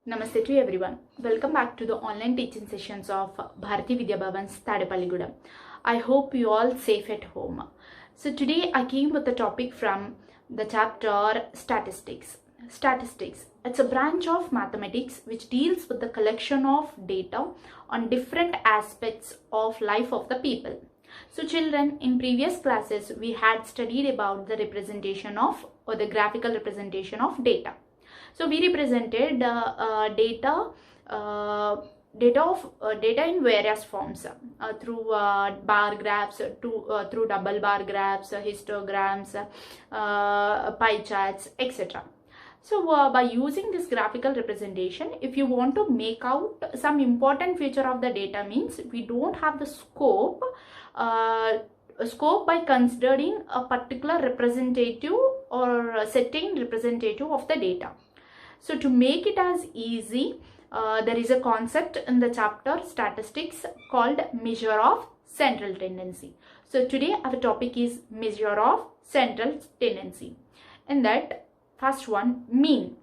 Namaste to everyone. Welcome back to the online teaching sessions of Bharati Vidya Bhavan's Tadepalligudam. I hope you all safe at home. So today I came with the topic from the chapter Statistics. Statistics. It's a branch of mathematics which deals with the collection of data on different aspects of life of the people. So children, in previous classes we had studied about the representation of or the graphical representation of data. So we represented data in various forms through bar graphs, through double bar graphs, histograms, pie charts, etc. So by using this graphical representation, if you want to make out some important feature of the data, means we don't have the scope by considering a particular representative or certain representative of the data. So to make it as easy, there is a concept in the chapter Statistics called measure of central tendency. So today our topic is measure of central tendency. In that, first one, mean.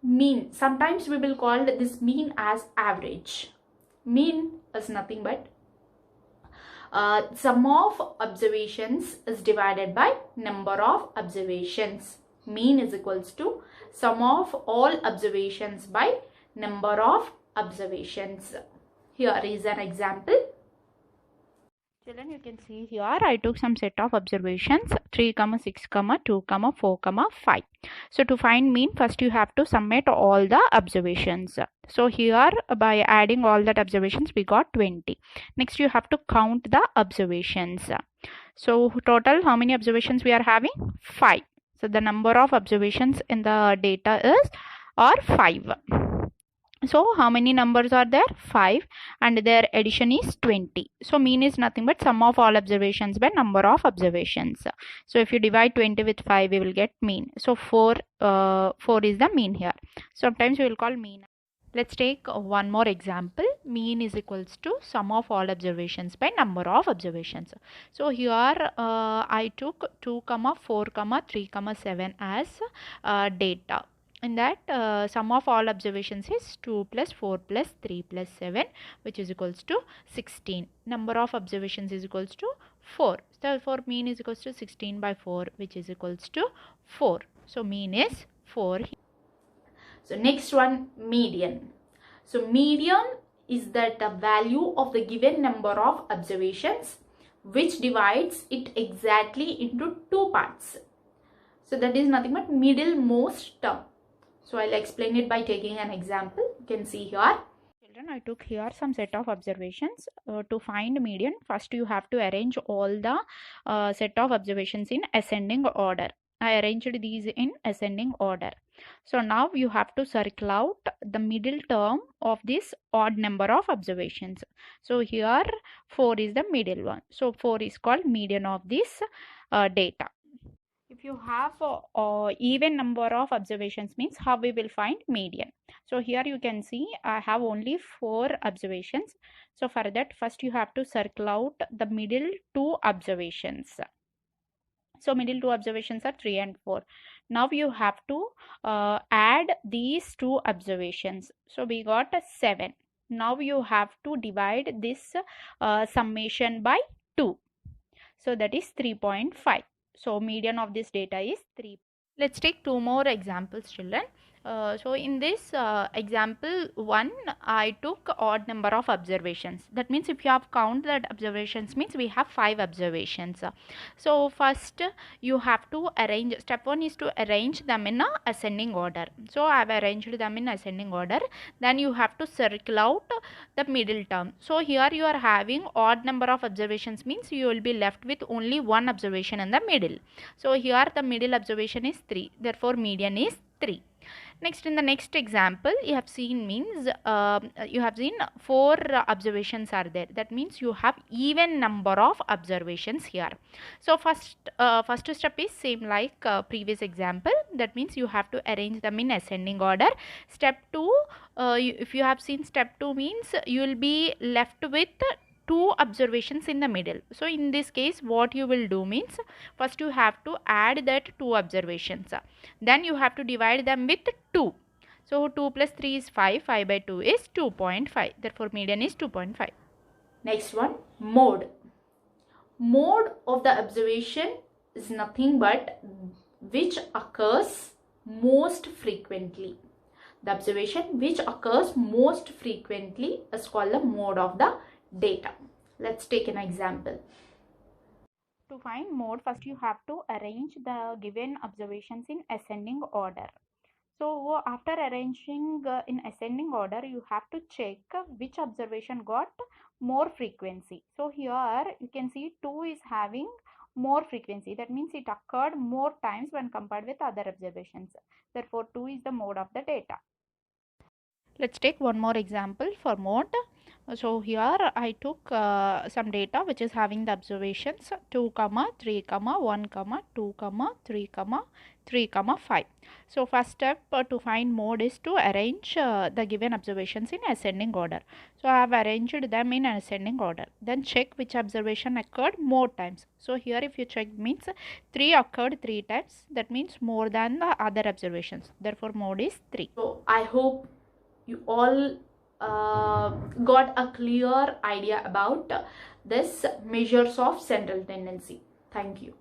Mean. Sometimes we will call this mean as average. Mean is nothing but sum of observations is divided by number of observations. Mean is equals to sum of all observations by number of observations. Here is an example. Children, you can see here I took some set of observations 3, 6, 2, 4, 5. So to find mean, first you have to summate all the observations. So here by adding all that observations we got 20. Next you have to count the observations. So total how many observations we are having? 5. So the number of observations in the data is 5. So how many numbers are there? 5, and their addition is 20. So mean is nothing but sum of all observations by number of observations. So if you divide 20 with 5, we will get mean. So 4 is the mean here. Sometimes we will call mean. Let's take one more example. Mean is equals to sum of all observations by number of observations. So here I took 2, 4, 3, 7 as data. In that sum of all observations is 2 plus 4 plus 3 plus 7, which is equals to 16. Number of observations is equals to 4. Therefore mean is equals to 16 by 4, which is equals to 4. So mean is 4. So next one, median. So median is that the value of the given number of observations which divides it exactly into two parts. So that is nothing but middlemost term. So I'll explain it by taking an example. You can see here. Children, I took here some set of observations. To find median, first you have to arrange all the set of observations in ascending order. I arranged these in ascending order. So now you have to circle out the middle term of this odd number of observations. So here 4 is the middle one. So 4 is called median of this data. If you have even number of observations, means how we will find median. So here you can see I have only 4 observations. So for that, first you have to circle out the middle 2 observations. So middle 2 observations are 3 and 4. Now you have to add these 2 observations. So we got a 7. Now you have to divide this summation by 2. So that is 3.5. So median of this data is 3. Let's take 2 more examples, children. So in this example 1, I took odd number of observations. That means if you have count that observations, means we have 5 observations. So first you have to arrange, step 1 is to arrange them in a ascending order. So I have arranged them in ascending order. Then you have to circle out the middle term. So here you are having odd number of observations, means you will be left with only one observation in the middle. So here the middle observation is 3. Therefore median is 3. Next, in the next example, you have seen means you have seen 4 observations are there. That means you have even number of observations here. So first step is same like previous example. That means you have to arrange them in ascending order. Step 2, if you have seen step 2 means you will be left with 2 observations in the middle. So in this case what you will do means first you have to add that 2 observations, then you have to divide them with 2. So 2 plus 3 is 5. 5 by 2 is 2.5. Therefore median is 2.5. Next one, mode. Mode of the observation is nothing but which occurs most frequently. The observation which occurs most frequently is called the mode of the data. Let's take an example. To find mode, first you have to arrange the given observations in ascending order. So after arranging in ascending order, you have to check which observation got more frequency. So here you can see 2 is having more frequency. That means it occurred more times when compared with other observations. Therefore 2 is the mode of the data. Let's take one more example for mode. So here I took some data which is having the observations 2, 3, 1, 2, 3, 3, 5. So first step to find mode is to arrange the given observations in ascending order. So I have arranged them in ascending order. Then check which observation occurred more times. So here if you check means 3 occurred 3 times. That means more than the other observations. Therefore mode is 3. So I hope you all got a clear idea about this measures of central tendency. Thank you.